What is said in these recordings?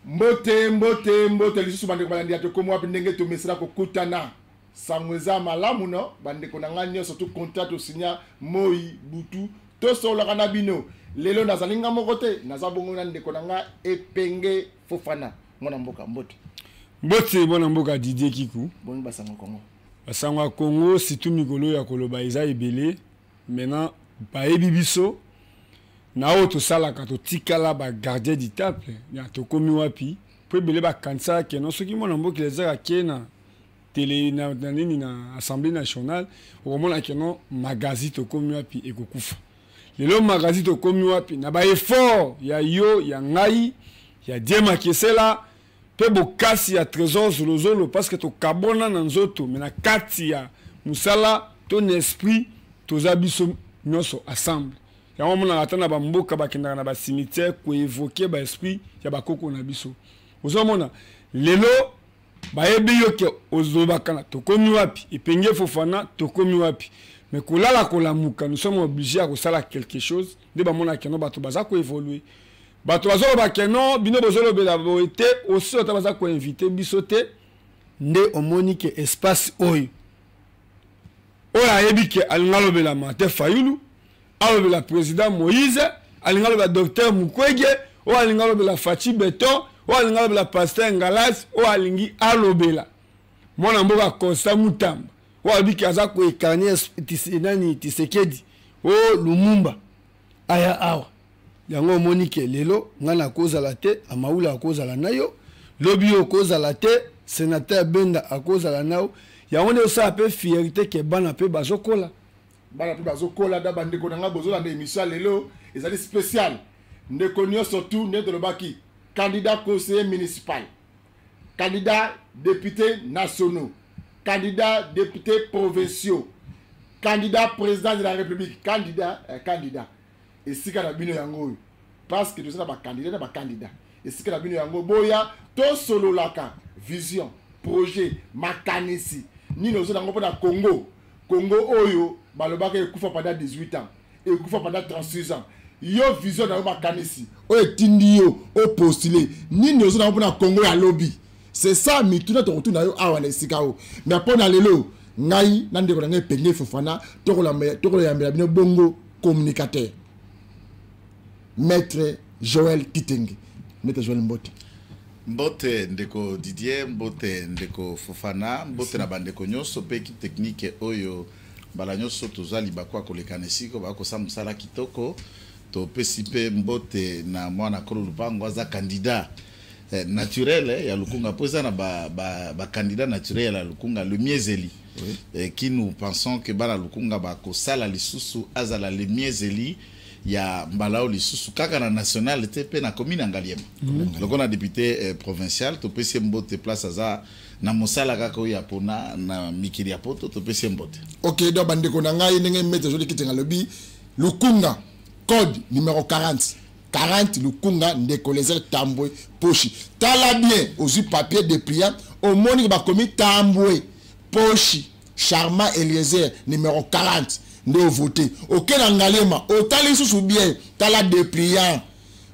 mbote lisusu bande ko balandi to komo api ndenge to mesra ko kutana sangweza malamu no bande ko nanga nyo surtout contrat to signa moi butu to solo kana bino lelo nazalinga mokote nazabongo na ndeko nanga epenge Fofana mona mboka mbote bona mboka Didier Kiku bon basanga Congo Congo situ mikolo ya koloba eza ebele maintenant ba ebibiso na auto sala kato tikala ba gardien du temple ya to komi wapi po ebele ba kansa ke no soki mona mboka lezaka kena télé na nini na assemblée nationale o mona ke no magazi to komi wapi ekokufa lelo magazi to komi wapi na ba effort ya yo ya ngai ya Diema Kesela pe bokasi ya trésor zolozolo parce que to kabona na nzoto mais na kati ya musala ton esprit tozabiso nyoso ensemble ya mona atana ba mboka bakenda na ba cimetière ko évoquer ba esprit ya bakoko na biso ozomona lelo ba yebiyo ke ozobakana to komi wapi epenge Fofana to komi wapi mais kolala kolamuka nous sommes obligés à sala quelque chose de ba mona keno bato baza ko évoluer bato bazolo bakeno bino bozolo bela boete aussi otabaza ko inviter bisote nde omonike espace oyo ayebike alingalo bela Martin Fayulu alobela président Moïse alingalo bela docteur Mukwege alingalo bela Fachi Beton alingalo bela pasteur Ngalas alingi alobela mona mboka Constant Mutamba abiki aza ko ekarnier nani Tisekedi Lumumba aya awa yango monike lelo ngana kozala te amaula akozala nayo lobi okozala te sénateur Benda akozala nayo yango ne osa pe fierté ke bana pe bazokola da bande ko nanga bozola na émission lelo ezali spécial ndeko nyo surtout ne de lobaki candidat conseiller municipal candidat député nationaux candidat député provinciaux candidat président de la République candidat et si kana bino yango parce que tout ça ba candidat et si kana bino yango boya to solo laka vision projet makanisi ni nozo nango pona Congo oyo balobaka ekufa pendant 18 ans ekufa pendant 36 ans yo vision na makanisi o etindi yo o postuler ni nozo nango pona Congo ya lobby c'est ça mituna to retourna yo awa na sikao mais pona lelo ngai na ndeko na Epenge Fofana to ko ya bino bongo communicateur Maître Joël Kitenge, Maître Joël Mbote ndeko Didier, mbote ndeko Fofana, mbote na bandeko nyoso pe équipe technique oyo bala nyoso tozali bakwa kolekanesi bako samusala kitoko to pesipe mbote na mwana kolo lupango aza candidat naturel ya Lukunga poza na ba candidat naturel ya Lukunga le miezeli qui nous pensons que bala Lukunga bako sala lisusu azala le miezeli ya mbalao lisusu kaka na national TP na commune Ngaliema donc on a député provincial to pesi mbote place aza na mosala kaka ya pona na mikiri ya poto to pesi mbote OK do bandeko na ngai ndenge Maître Joël Kitenge lobi Lukunga code numéro 40 Lukunga ndeko les Tambwe Poshi tala bien aux papier de pliant au moni ba commis Tambwe Poshi Charma Eliezer numéro 40 de voter auquel Ngaliema otali sous bien tala dépliant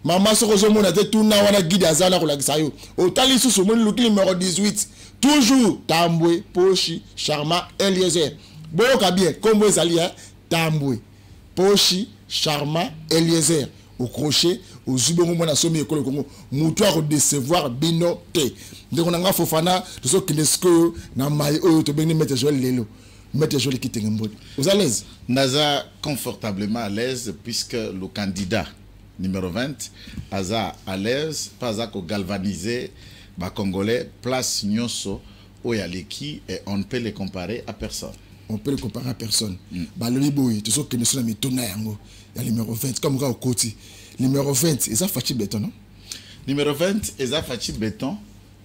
maman soko mona te tuna wana guide azana ko lakisa yo otali sous moni luki numéro 18 toujours Tambwe Poshi Charma Eliezer boka bien kombo ezali Tambwe Poshi Charma Eliezer au crochet au zubongo mona somi ekolo Congo mutu a décevoir bino te ndeko nanga Fofana to so kinesko na mai oyo to bengi Maître Joël lelo Maître Joël Kitenge Mbodi. Vous à l'aise? Naza confortablement à l'aise puisque le candidat numéro 20 aza à l'aise, pas à galvaniser ba Congolais place Nyoso Oyaleki et on ne peut les comparer à personne. On peut les comparer à personne. Ba le liboy, tout ce que nous sommes mitona yango. Ya numéro 20 comme au côté. Numéro 20, et ça Fachi Beton non? Numéro 20, et ça Fachi Beton.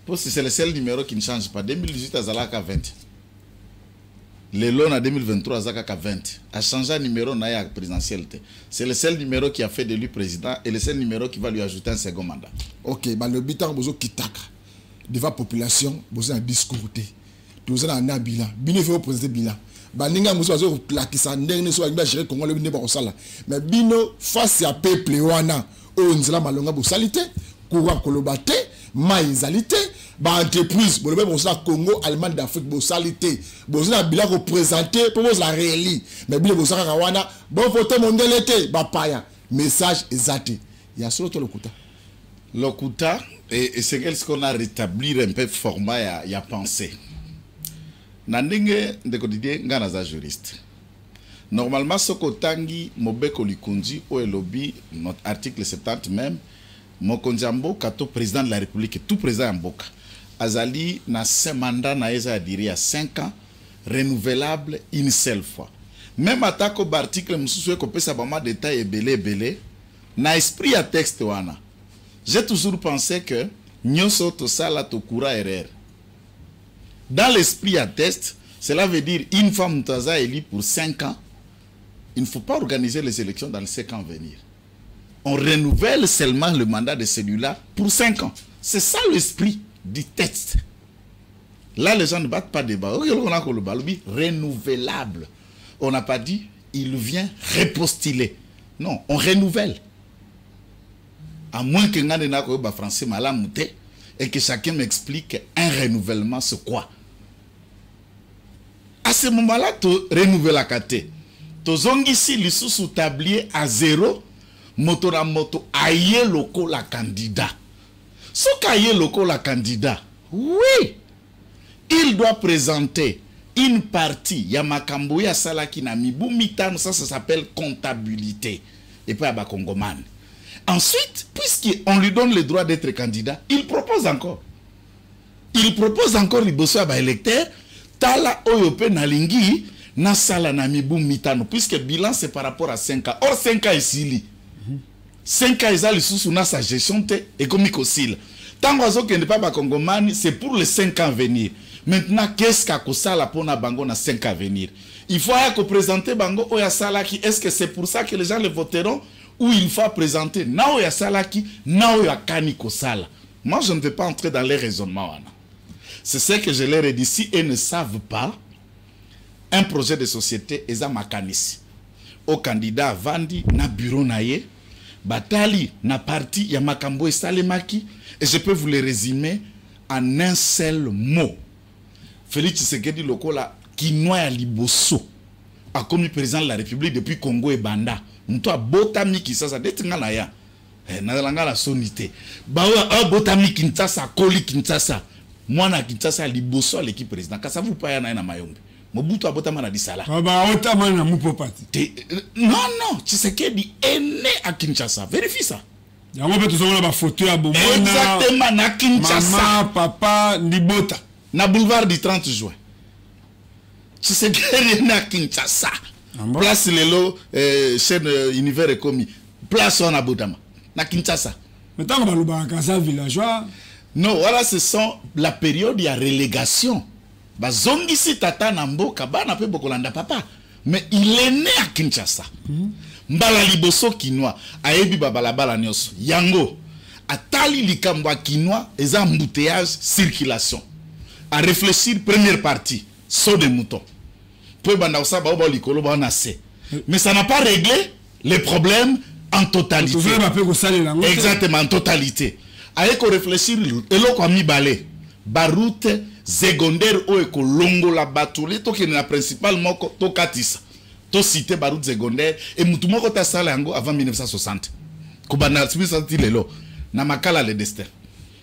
Parce que c'est le seul numéro qui ne change pas. 2018 azalaka 20. Le long en 2023, Zakaka 20 a changé un numéro na présidentialité. C'est le seul numéro qui a fait de lui président et le seul numéro qui va lui ajouter un second mandat. OK, bah le bitan bozo kitaka devant population, bozo un discours té. Bozo na bilan. Bino fait présenter bilan. Ba ninga bozo bozo plakisa ndenge so ba gérer Congo le bino ba osala. Mais bino face à peuple wana o nzela malonga bo salité, ko wa kolobate maïzalité ba entreprise bon même au Congo Allemagne d'Afrique bo salité bon na bila représenter pour la réeli mais bila bo saka wana bon voter mondelete ba paya message exact il y a solo to le kuta et c'est ce qu'on a rétabli un peu format il y a pensé na ndenge ndeko Didier ngana za juriste normalement ce kotangi mobeko likunzi o elobi notre article 70 même mokonzi mboka to président de la république tout président mboka azali na 5 mandats na eza à dire à 5 ans renouvelable une seule fois même attaque au article mususu ko pesa ba ma détail belé na esprit à texte wana j'ai toujours pensé que nyoso to sala to kura erreur dans l'esprit à texte cela veut dire une fois mutaza élu pour 5 ans il ne faut pas organiser les élections dans les 5 ans à venir. On renouvelle seulement le mandat de celui-là pour 5 ans. C'est ça l'esprit du texte. Là, les gens ne battent pas débat. Renouvelable. On n'a pas dit, il vient repostuler. Non, on renouvelle. À moins que nous français malamouté et que chacun m'explique un renouvellement, c'est quoi. À ce moment-là, tu renouvelles la caté. Tozongi si lisusu tablier à 0 moto na moto aye loko la candidat. So kaye loko la candidat. Oui. Il doit présenter une partie ya makambo ya salaki na mibu mitano, ça s'appelle comptabilité et puis aba kongoman. Ensuite, puisqu'on lui donne le droit d'être candidat, il propose encore. Il propose encore liboso aba électeur tala oyope na lingi na sala na mibu mitano, puisque bilan c'est par rapport à 5 ans. Or 5 ans ici, 5 ans ils sous na sa gestion et comme il tant que n'est pas Congomani, c'est pour les 5 ans à venir. Maintenant, qu'est-ce qu'a kosala pona bango na 5 ans à venir? Il faut présenter bango oya salaki. Est-ce que c'est pour ça que les gens le voteront ou il faut présenter na oya salaki, na oya kani kosala? Moi, je ne vais pas entrer dans les raisonnements. C'est ce que je leur ai dit. Si ils ne savent pas, un projet de société est à makanisi. Au candidat Vandi na bureau naye, batali na parti ya makambo salemaki, et je peux vous le résumer en un seul mot. Félix Tshisekedi lokola kinoa ya liboso a commis président de la République depuis Congo et Banda. Mto a botami Kinshasa detinga na ya. Na langa la sonité. Bawa botami Kinshasa koli Kinshasa. Mwana Kinshasa liboso l'équipe président. Ka ça vous pas ya na mayombe. Mobutu abotama na disala. Baba otama na mupopati. Non, Tshisekedi est né à Kinshasa. Vérifie ça. Yango pe tozomona ba photo ya bomona. Exactement na Kinshasa. Maman, papa, Libota. Na boulevard du 30 juin. Tshisekedi est né à Kinshasa. Place Lelo, chaîne univers et commis. Place on a Botama. Na Kinshasa. Mais tant que ba casa villageois. Non, voilà, ce sont la période de relégation. Bazongi si tata namboka bana pe bokolanda papa, mais il est né à Kinshasa. Mbala liboso kinoa ayebi babalabala nyoso yango atali likambo kinoa eza embouteillage circulation. À réfléchir première partie saut de mouton. Peu banda osaba oba likolo ba na se. Mais ça n'a pas réglé les problèmes en totalité. Exactement en totalité. Aye ko réfléchir eloko ami balé baroute secondaire o eko longo la batuli to ki na principal moko to katisa to cité baroute secondaire et mutu moko ta sala yango avant 1960 ko bana 1960 lelo na makala le destin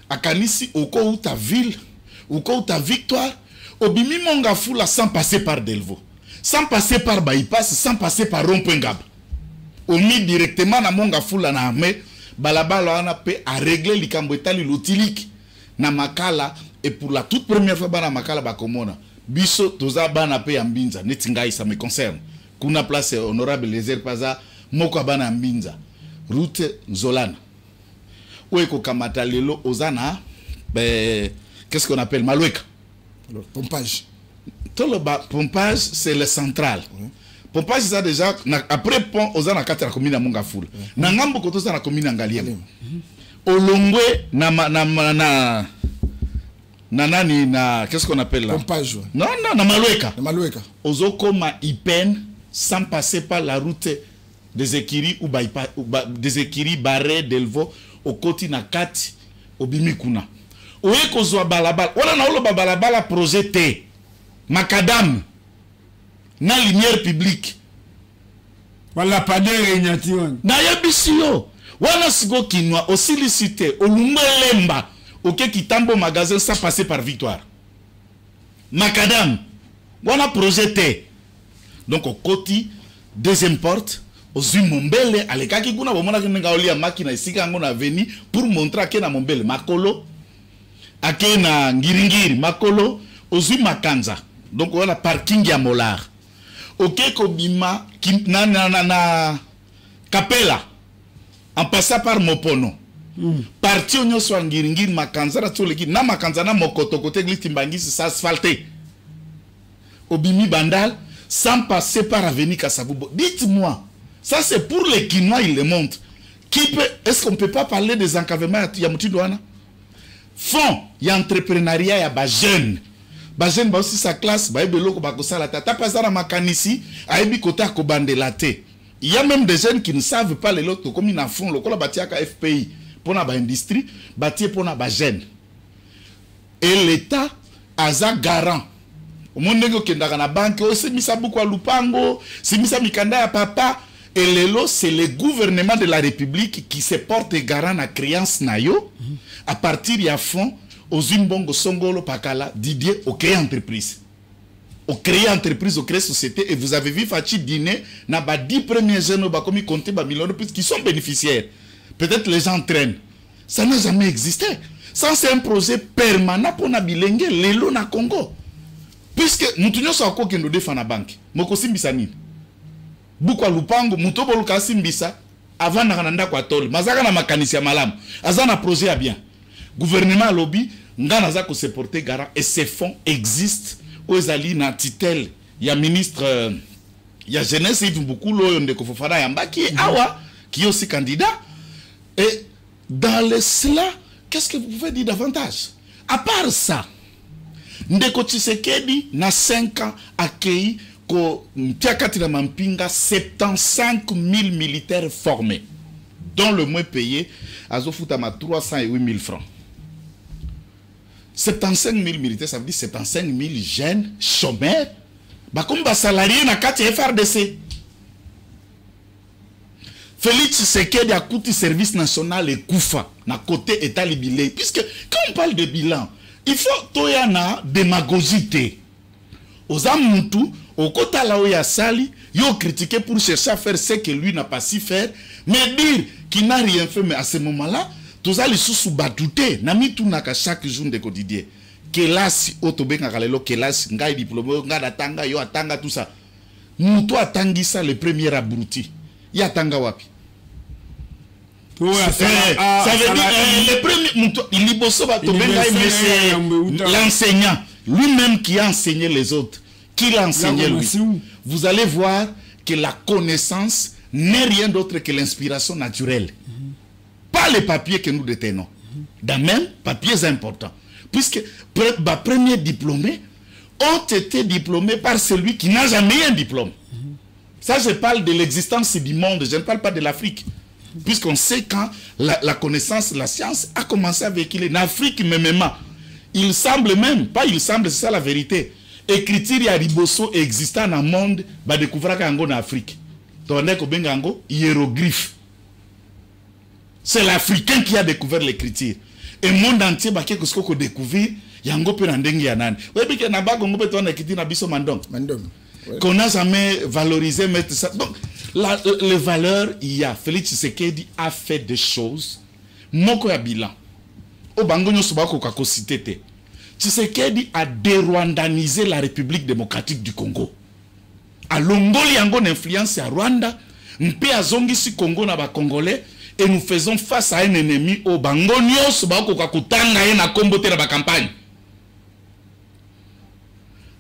akanisi oko ou ta ville oko ou ta victoire obimi monga fula sans passer par Delvaux, sans passer par bypass, sans passer par rond-point Ngaba omi directement na monga fula na armée balabala wana pe a régler likambo etali lotiliki na makala. Et pour la toute première fois, bana makala bakomona biso toza bana pe ambinza netingai ça me concerne. Kuna place honorable Lézer Paza moko bana ambinza route Zolana. Oeko kamata lelo ozana qu'est-ce qu'on appelle Maloueka. Le pompage. Tout le pompage c'est le central. Pompage ça déjà après pont ozana kata commune monga foule. Na ngambo koto za na commune ngaliema. Olongwe na Nanani na qu'est-ce qu'on appelle là? Pompage. Non, na Maloueka. Na Maloueka. Ozokoma Ipen sans passer par la route des Ekiri ou des Ekiri barré Delvaux au côté na Kati obimi kuna oye kozwa balabala wana na oloba balabala projet te makadam na lumière publique wala padere nyation na yebisi yo wana sigo kinwa osilisi te olumbelemba oke kitambo magasin sans passer par Victoire makadam wana projet te donc okoti deuxième porte ozwi mombele alekaki kuna bomonaki ndenge olia maki na esika yango na veni pour montrer ake na mombele makolo ake na ngiringiri makolo ozwi makanza donc wana parking ya molar oke kobima na kapela en passant par mopono parti onyo so ngiringiri makanza na tsoleki na makanza na mokoto côté glitimbangisi sa asphalté obimi bandal sans passer par avenue Kasavubo. Dites-moi, ça c'est pour les Kinois, ils le montrent. Est-ce qu'on ne peut pas parler des encavements à Yamoutidouana? Fonds, il y a entrepreneuriat, il y a des jeunes. Les jeunes, il aussi sa classe, il y a des gens qui ont la pas ça makanisi, il y a même des jeunes qui ne savent pas les lots comme ils en font, le FPI, pour l'industrie, pour les jeunes. Et l'État a un garant. Au monde qui est na banque, c'est misa beaucoup à lupango, c'est misa mikanda ya papa. Et lelo, c'est le gouvernement de la République qui se porte garant à créance nayo. À partir de fond, aux Zimbongo Songolo Pakala, Didier, au créer entreprise. Au créer entreprise, au créer société. Et vous avez vu Fachi dîner, n'a pas 10 premiers jeunes, comme ils comptent, millions de plus qui sont bénéficiaires. Peut-être les gens traînent. Ça n'a jamais existé. Ça, c'est un projet permanent pour na bilingue, lelo na Congo. Puisque nous tenons sur quoi que nous défendons la banque. Moko simbisa nini. Bukwa lupango, muto boluka simbisa. Avant na kwa tol. Mazaka na makanisi ya malamu. Azana projet ya bien. Gouvernement lobby, ngana za ko se porter garant. Et ces fonds existent. Ozali na titel. Ya ministre, ya jeunesse, Yves Mboukulo, Yonde Kofofana Yamba, qui est Awa, qui est aussi candidat. Et dans cela, qu'est-ce que vous pouvez dire davantage? À part ça, Ndeko Tshisekedi, na 5 ans, accueilli ko Mtiakati na Mampinga 75 000 militaires formés, dont le moins payé, Azofutama 308 000 francs. 75 000 militaires, ça veut dire 75 000 jeunes chômeurs, comme des salariés na kati FRDC. Félix Tshisekedi a coûté service national et Koufa, na côté État libillé. Puisque quand on parle de bilan, il faut toyana démagogie. Aux amutu, au kota la oya sali, yo critiqué pour chercher à faire ce que lui n'a pas su faire, mais dire qu'il n'a rien fait, mais à ce moment-là, tous les sous batouté, nami tout naka chaque jour de quotidien. Kelasi otobenga kalelo kelasi ngai diplômé ngada tanga yo atanga tout ça. Muto atangi ça le premier abruti. Ya tanga wapi? Ça veut dire le premier l'enseignant lui-même qui a enseigné les autres, qui l'a enseigné lui. Vous allez voir que la connaissance n'est rien d'autre que l'inspiration naturelle. Pas les papiers que nous détenons. Dans même papiers importants. Puisque les premiers diplômés ont été diplômés par celui qui n'a jamais eu un diplôme. Ça, je parle de l'existence du monde, je ne parle pas de l'Afrique. Puisqu'on sait quand la connaissance, la science a commencé à véhiculer. En Afrique, même, il semble même, pas il semble, c'est ça la vérité. Écriture y a riboso existant dans le monde, va découvrir qu'en Afrique. Tourner ko bengango hiéroglyphe. C'est l'Africain qui a découvert l'écriture. Et le monde entier va découvrir yango pe na ndenge ya nani. Oui, puis que na ba gongo pe to na écriture na biso mandong. Mandong. Qu'on n'a jamais valorisé, mettre ça. Donc, les valeurs, il y a. Félix Tshisekedi a fait des choses. Moko ya bilan. O bangonyo sobako kako cité. Tshisekedi a dérwandanisé la République démocratique du Congo. A longoli yango d'influence à Rwanda. Mpe azongisi Congo na ba Congolais. Et nous faisons face à un ennemi au bangonyo sobako kako tanga ye na kombote na ba campagne.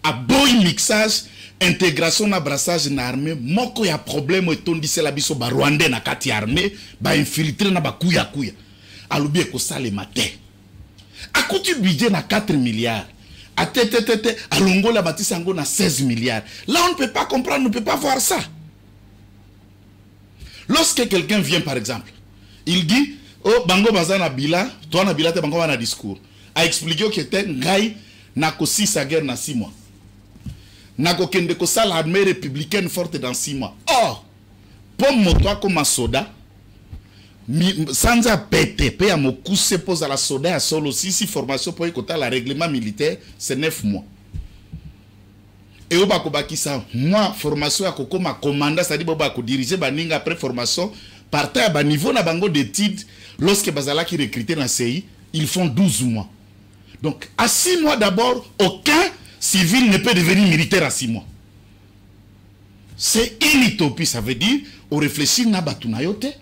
A boy mixage. Intégration na brassage na armée moko ya problème etondisi la biso ba Rwandais na kati armée ba infiltrer na ba kuya alobi ko sale matin akuti budget na 4 milliards atetete alongola batisa ngo na 16 milliards. Là on ne peut pas comprendre, on ne peut pas voir ça. Lorsque quelqu'un vient par exemple, il dit Oh, bango bazana bila, toi na bila te bango na discours. A expliqué que te ngai na ko 6 à guerre na 6 mois. Na ko kende ko sala armée républicaine forte dans 6 mois. Or, pour moi comme un soda, sans a pété, pe a mokuse pose à la soda à solo si formation pour écouter la règlement militaire, c'est 9 mois. Et au bako baki ça, moi formation à koko ma commanda, c'est-à-dire bako diriger baninga après formation, partant à bas niveau na bango d'études, lorsque bazala qui recruté dans CI, ils font 12 mois. Donc à 6 mois d'abord, aucun civil ne peut devenir militaire à 6 mois. C'est une utopie, ça veut dire, on réfléchit na batuna yote,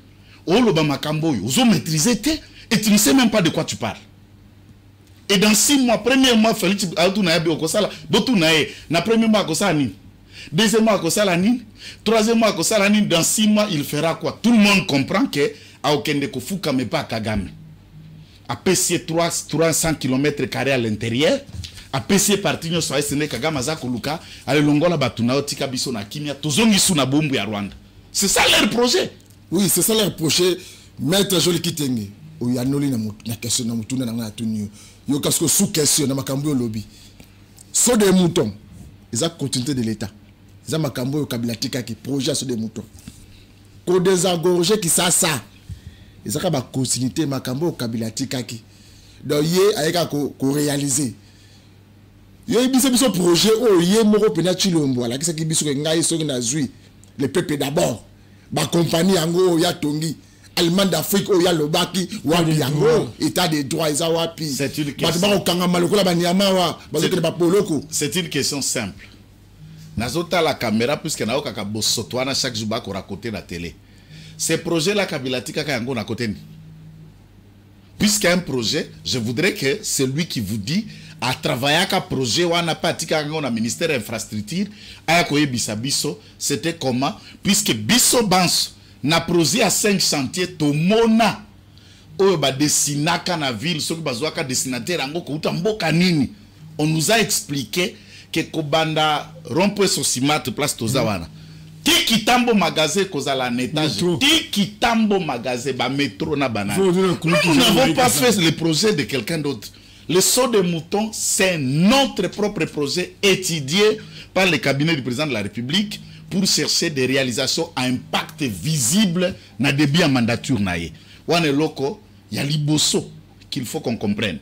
on loba makambo yo, on maîtrise et tu ne sais même pas de quoi tu parles. Et dans 6 mois, premier mois, Félix Aoutunaye Okosala, Botunaye, na premier mois Akosala Nin, deuxième mois Akosala Nin, troisième mois Akosala Nin, dans 6 mois, il fera quoi? Tout le monde comprend que Aokende Kofuka mais pas Kagame. A PC 300 km² à l'intérieur, a PC parti nyo soye sene Kagame Azakoluka, ale longola batuna otika biso na kimia, tozongi su na bombu ya Rwanda. C'est ça leur projet. Oui, c'est ça leur projet. Maître Joli Kitenge, oyanoli na question na mutuna na tuni. Yo kasko sous question na makambo yo lobby. So des moutons. Ils ont continuité de l'État. Ils ont makambo yo kabilatika qui projet sur des moutons. Ko désengorger qui ça. Ils ont ba continuité makambo yo kabilatika qui. Donc yé ayeka ko réaliser. Yo biso projet o yé moko pena chilombo ala kisa ki biso ngai so na zui. Le peuple d'abord. Ba compagnie yango ya tongi. Allemand d'Afrique, où il y a le baki, wapi yango, état des droits, ils ont wapi. C'est une question. C'est une question simple. Nazota la caméra, puisque na oka bosotwana chaque jour bako raconter la télé. Ces projets là kabilatika ka yango na côté. Puisqu'un projet, je voudrais que celui qui vous dit à travailler à un projet ou à n'a pas na ministère de l'infrastructure, à koye bisabiso, c'était comment? Puisque biso banso na projet à 5 chantiers tomona oyo ba dessinaka na ville soki bazwaka dessinateur yango ko uta mboka nini. On nous a expliqué que kobanda rompo sosimate place tozawana ti kitambo magasin kozala en étage ti kitambo magasin ba métro na banana. Nous n'avons pas fait le projet de quelqu'un d'autre. Le saut de mouton, c'est notre propre projet étudié par le cabinet du président de la République pour chercher des réalisations à impact visible dans le début de mandature. Wane loko, il y a l'iboso qu'il faut qu'on comprenne.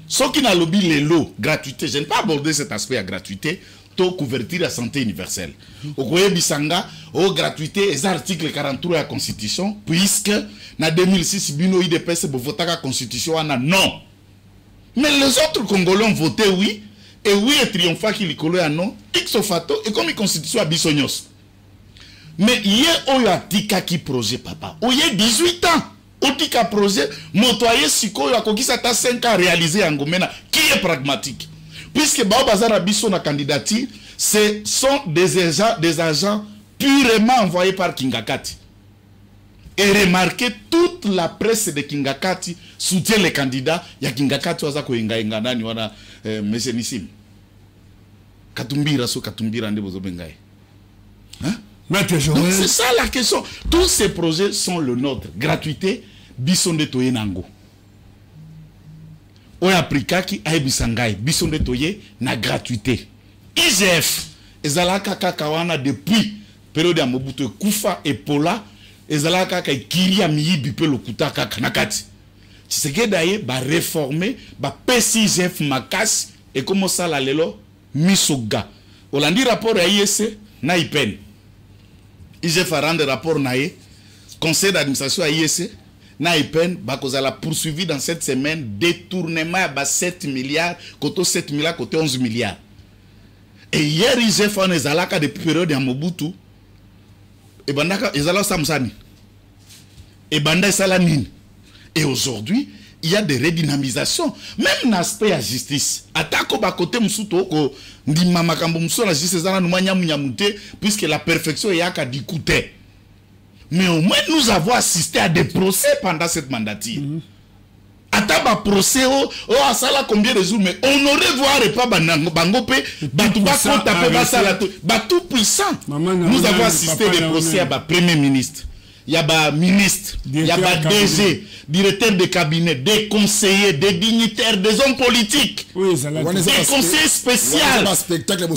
Ce qui n'a lobby les lots, gratuité, je n'ai pas abordé cet aspect à gratuité, to couverture à santé universelle. Au Koye Bisanga, au gratuité, les articles 43 de la Constitution, puisque en 2006, Bino IDPS pour voter la Constitution, non. Mais les autres Congolais ont voté oui. Et oui, et triomphant qu'il y a non, ixo fato, et comme la constitution a bisognos. Mais il y a un tika qui projet, papa. Il y a 18 ans. Au tika projet, motoyer siko, il y a 5 ans réalisé en Gomena, qui est pragmatique. Puisque Baobazar Bisso na candidature, ce sont des agents purement envoyés par Kingakati. Et remarquez, toute la presse de Kingakati soutient les candidats. Il y a Kingakati, il y a Monsieur Nissim. Katumbira so Katumbira ande bozo bengaye. Hein? Donc c'est ça la question. Tous ces projets sont le nôtre. Gratuité, bisonde toye nango. Oya prikaki ay bisangaye, bisonde toye na gratuité. IGF, ezalaka kakawana depuis période ya Mobutu Kufa et Pola, ezalaka ka kiria miyibi pe lokuta kaka nakati. Tshisekedi daye ba réformer, ba PCGF makas et comment ça la lelo misoga. Olandi rapport à IEC na IPEN. IGF a rendu rapport na conseil d'administration à IEC na IPEN bakozala poursuivi dans cette semaine détournement à 7 milliards côté 7 milliards côté 11 milliards. Et hier IGF en ezalaka depuis période ya Mobutu et bandaka ezala samsani. Et banda salamine. Et aujourd'hui, il y a des redynamisations. Même l'aspect à justice. Atako ba côté musuto ko ndima makambo muso la justice zana numanya munyamute puisque la perfection est à dikouté. Mais au moins nous avons assisté à des procès pendant cette mandature. Ataba procès a sala combien de jours mais on aurait voir pas bangope batu ba compte pe ba sala tout puissant. Nous avons assisté à des procès à ba premier ministre. il y a des ministres, il y a des DG, directeurs de cabinet, des conseillers, des dignitaires, des hommes politiques, oui, des conseillers spéciaux. Spectacle,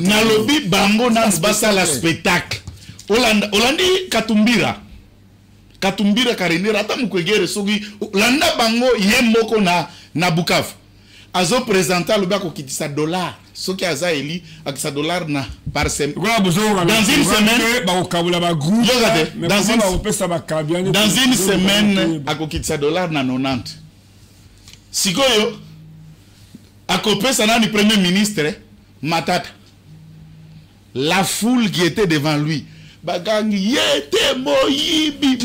Nalobi bango na basa la spectacle. Olandi Katumbira karenera ata mukwegere sogi landa bango yemoko na Bukavu. Azo présenter le bako qui dit ça dollar. Ce qui a ça eli avec sa dollar na par semaine. Dans une semaine, dans une semaine, à kokiti sa dollar na 90. Sikoyo, à kopé ça na ni premier ministre Matata. La foule qui était devant lui. Bagangi yete moyibi.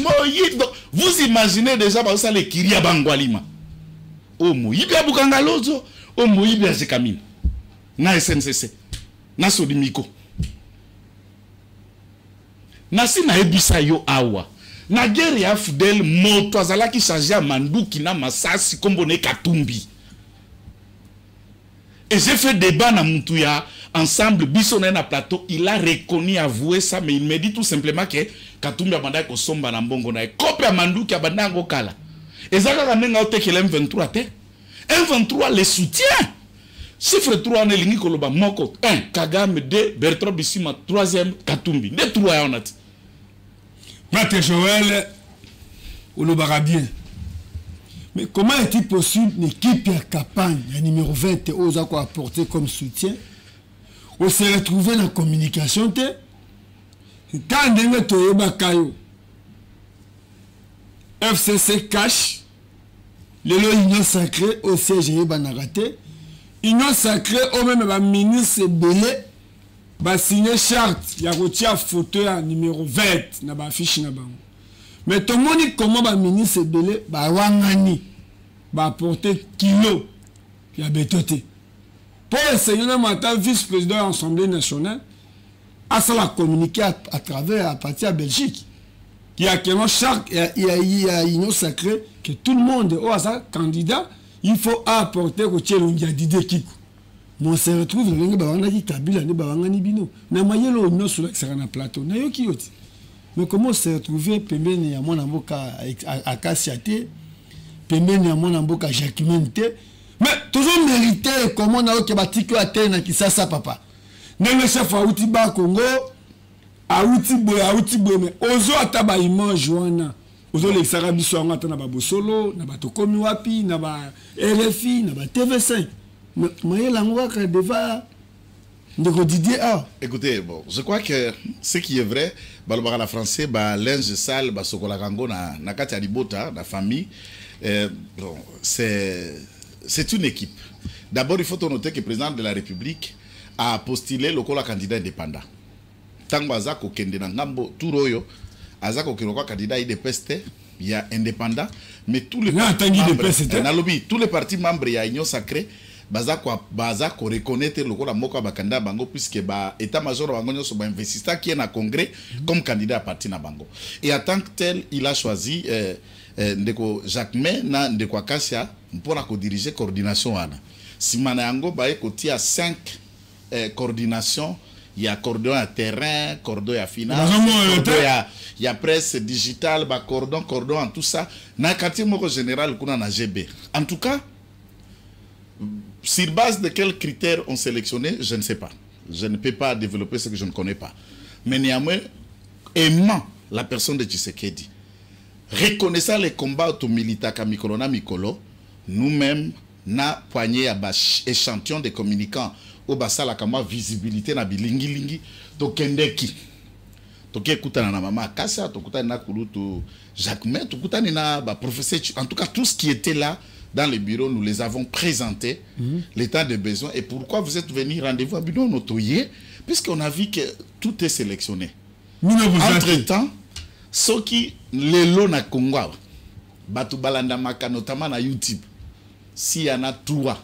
Vous imaginez déjà par ça les kiria bangwalima. Oh moyibi abukanga lozo, oh moyibi azekamina. Na SNCC, na Sodimiko. Na si na ebisa yo awa. Na guerre ya Fidel moto azalaki chargé à Manduki na Masasi kombone Katumbi. Et j'ai fait débat na Moutuya ensemble, Bissonné na plateau, il a reconnu, avoué ça, mais il me dit tout simplement que Katumbi a bandé ko somba na mbongo na kope ya Manduki a bandé ngo kala. Et ça ka nenga ote que M23 te. M23 les soutient. Chiffre 3 on est lingi koloba moko 1 Kagame 2 Bertrand Bissima 3e Katumbi. De 3 on a. Maître Joël olobara bien. Mais comment est-il possible une équipe à campagne, la numéro 20, aux a apporté comme soutien, on s'est retrouvé dans la communication, quand on a Kayo, FCC cash, le Union Sacrée au CGE Banarate, Union Sacrée au même ministre Belé, va signer charte, il y a retiré photo numéro 20, na ba fiche na bango. Mais tout le monde dit comment le ministre Belé va apporter kilo puis à bétoté. Pour essayer de matin vice-président de l'Assemblée nationale, à ça la communiquer à travers à partir de Belgique. Il y a actuellement chaque il y a une sacrée que tout le monde est ça candidat, il faut apporter au tiers on a dit Kiko. Mon se retrouve le ngi bavanga dit Kabila ne bavanga ni bino. Na mayelo no sur la plateau. Na yo kioti. Mais comment se retrouver pembeni ya mwana mboka akasiate pembeni ya mwana mboka Jacquemente mais toujours mérité comment na oke batiko atena kisasa papa nenge chef auti ba Congo auti boy mais ozo ataba image wana ozo le sara biso ngata na ba bosolo na ba tokomi wapi na ba RFI na ba TV5 mais la ngwa deva. Écoutez, bon, je crois que ce qui est vrai, balobara la français, linge sale, sokola kango na kati ya libota, na famille, bon, c'est une équipe. D'abord, il faut noter que le président de la République a postulé le candidat indépendant. Tango azako kende na ngambo turoyo, azako kinokwa candidat IDPST, il y a indépendant, mais tous les partis membres, il y a Union Sacrée. Baza ko reconnaître le la moko bakanda bango puisque ba état major bango nyoso ba investisseur qui est na congrès comme candidat à parti na bango et en tant que tel il a choisi ndeko Jacquemin na ndeko Akasia pour la diriger coordination wana simana yango ba ekotia 5 coordination il y a cordon à terrain cordon à finance il y a presse digitale ba cordon en tout ça na quartier moko général kuna na GB en tout cas. Sur base de quels critères on sélectionné, je ne sais pas. Je ne peux pas développer ce que je ne connais pas. Mais néanmoins, aimant la personne de Tshisekedi, reconnaissant les combats auto-militaires Kamikolona Mikolo, nous-mêmes, na poigné à échantillon de communicants au basala kama visibilité na bilingi lingi to kendeki. To kutana na mama Kassa, to kutana na Kulutu Jacquemin, to kutana na ba professeur, en tout cas tout ce qui était là dans le bureau, nous les avons présentés, l'état de besoin. Et pourquoi vous êtes venus rendez-vous à Bidon Notoye? Puisqu'on a vu que tout est sélectionné. Entre-temps, ceux qui les lots na Congo, Batu Balanda Maka, notamment na YouTube, s'il y en a 3,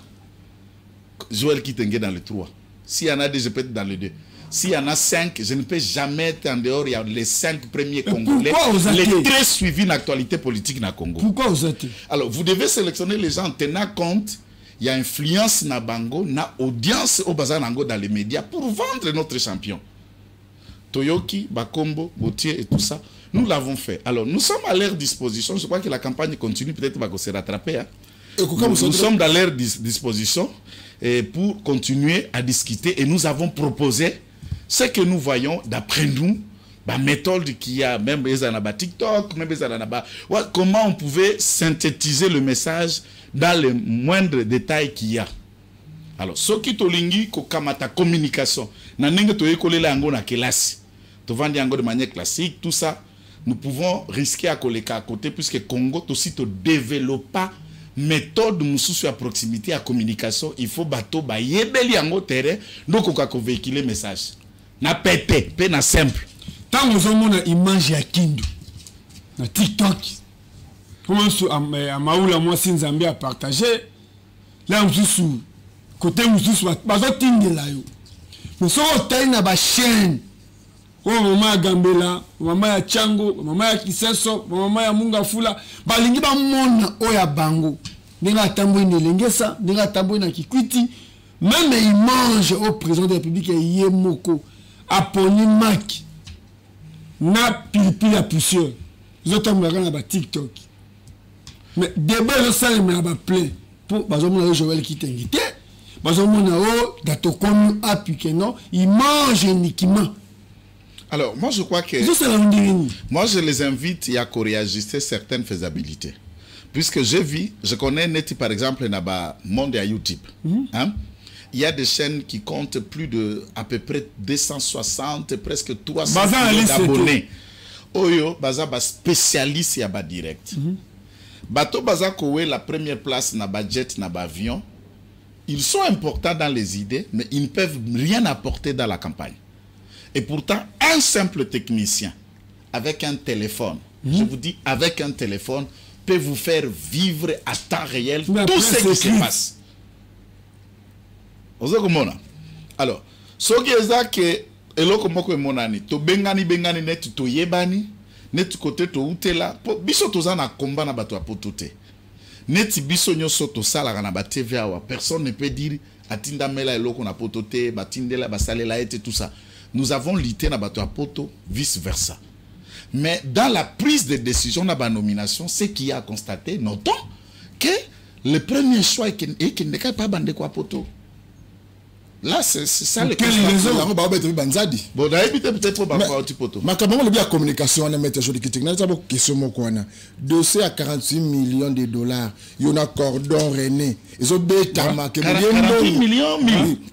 Joël Kitenge dans les 3. S'il y en a 2, je peux être dans les 2. S'il y en a 5, je ne peux jamais être en dehors. Il y a les 5 premiers Congolais, les très suivis dans l'actualité politique dans le Congo. Pourquoi vous êtes? Alors, vous devez sélectionner les gens en tenant compte. Il y a influence na bango, na audience au bazar nango dans les médias pour vendre notre champion. Toyoki, Bakombo, Gauthier et tout ça. Nous l'avons fait. Alors, nous sommes à leur disposition. Je crois que la campagne continue. Peut-être qu'on va se rattraper. Hein. Nous sommes à leur disposition pour continuer à discuter. Et nous avons proposé ce que nous voyons, d'après nous, la méthode qu'il y a, même TikTok, même comment on pouvait synthétiser le message dans les moindres détails qu'il y a. Alors, ce qui tolingi kokamata communication, na nenge to ekolela yango na kelasi, to vandi yango de manière classique, tout ça, nous pouvons risquer à coller à côté puisque Congo aussi te développe pas méthode mususu à proximité à communication, il faut bateau ba yebeli yango terrain, donc on ko véhiculer message. Na pété, pe na simple. Tant nous avons une image à Kindu, na TikTok, comment sur à Maoula moi si Nzambi a partagé, là mususu côté mususu bazo tindela yo. Nous sommes taille na ba chaîne. Oh maman ya Gambela, maman ya Chango, maman ya Kiseso, maman ya Mungafula, balingi ba mona oya bango. Ndinga tambo ine lengesa, ndinga tambo na Kikwiti, même il mange au président de la République Yemoko, aponi Maki. Na pilipili ya poussière. Ils ont tambouré na ba TikTok. Mais débat le sale mais ba plein pour bazo mona Joël Kitengite. Bazo mona o dato comme appui que non, il mange uniquement. Alors, moi je crois que moi je les invite à réajuster certaines faisabilités. Puisque je connais net par exemple dans monde à YouTube. Hein? Il y a des chaînes qui comptent plus de à peu près 260, presque 300 d'abonnés. Oyo, baza ba spécialiste ya ba direct. Bato baza kowe la première place na budget na ba avion. Ils sont importants dans les idées, mais ils ne peuvent rien apporter dans la campagne. Et pourtant, un simple technicien, avec un téléphone, je vous dis, avec un téléphone, peut vous faire vivre à temps réel tout ce qui se passe. Alors, ce qui est ça que, eloko moko monani, to bengani net to yebani, net côté to utela, biso toza na combat na bato apotote. Net biso nyoso to sala na ba TVA wa, personne ne peut dire atinda mela eloko na potote, batindela basalela et tout ça. Nous avons lutté dans bateau à poto, vice-versa. Mais dans la prise de décision, dans la nomination, ce qui a constaté, notons que le premier choix est qu'il ne pas bandé quoi poto. Là, c'est ça le cas. Bon, peut-être pour poto. Mais comment on a communication, on a mis sur les critiques. Nous avons question dossier à 48 millions de dollars. Il y a un cordon René. Ils ont des 48 millions,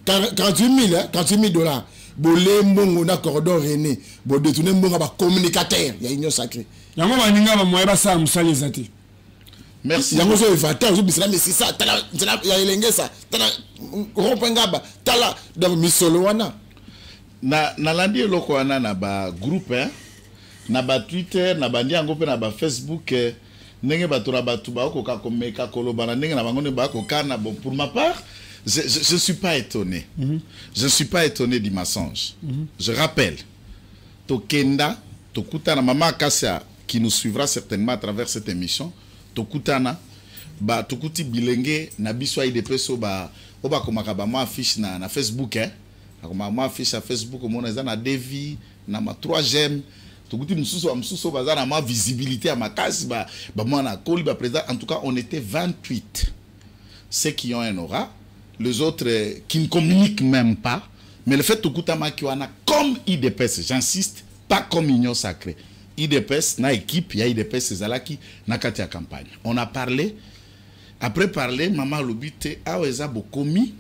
48 000 dollars. Bolé mbongo na cordon René, bo détourner mbongo ba communicateur, il y a union sacrée. Yango baninga ba moyeba sa musali zati. Merci. Yango so evateur, so bisala mais c'est ça, tala ya elenge ça, tala rompengaba, tala dans misolo wana. Na landi eloko wana na ba groupe hein, na ba Twitter, na ba ndiango pe na ba Facebook ndenge bato na bato ba ko ka komeka koloba na ndenge na bango ne ba ko kana bon pour ma part. Je ne suis pas étonné. Je ne suis pas étonné du mensonge. Je rappelle, Tokenda, Tokutana, Maman Kassia, qui nous suivra certainement à travers cette émission, Tokutana, Tokuti Bilenge, Nabiswa IDPSO, Oba Komakaba, moi affiche na Facebook, hein. Moi affiche à Facebook, mon na Devi, na ma 3G. Tokuti Msuso, Bazana, ma visibilité à ma case, moi na Koli, président. En tout cas, on était 28. Ceux qui ont un aura. Les autres qui ne communiquent même pas, mais le fait que Kutama Kiwana comme IDPS, j'insiste, pas comme Union Sacrée. IDPS, na équipe, il y a IDPS Zalaki, na Katia campagne. On a parlé, après parler, maman l'obité, aweza bokomi,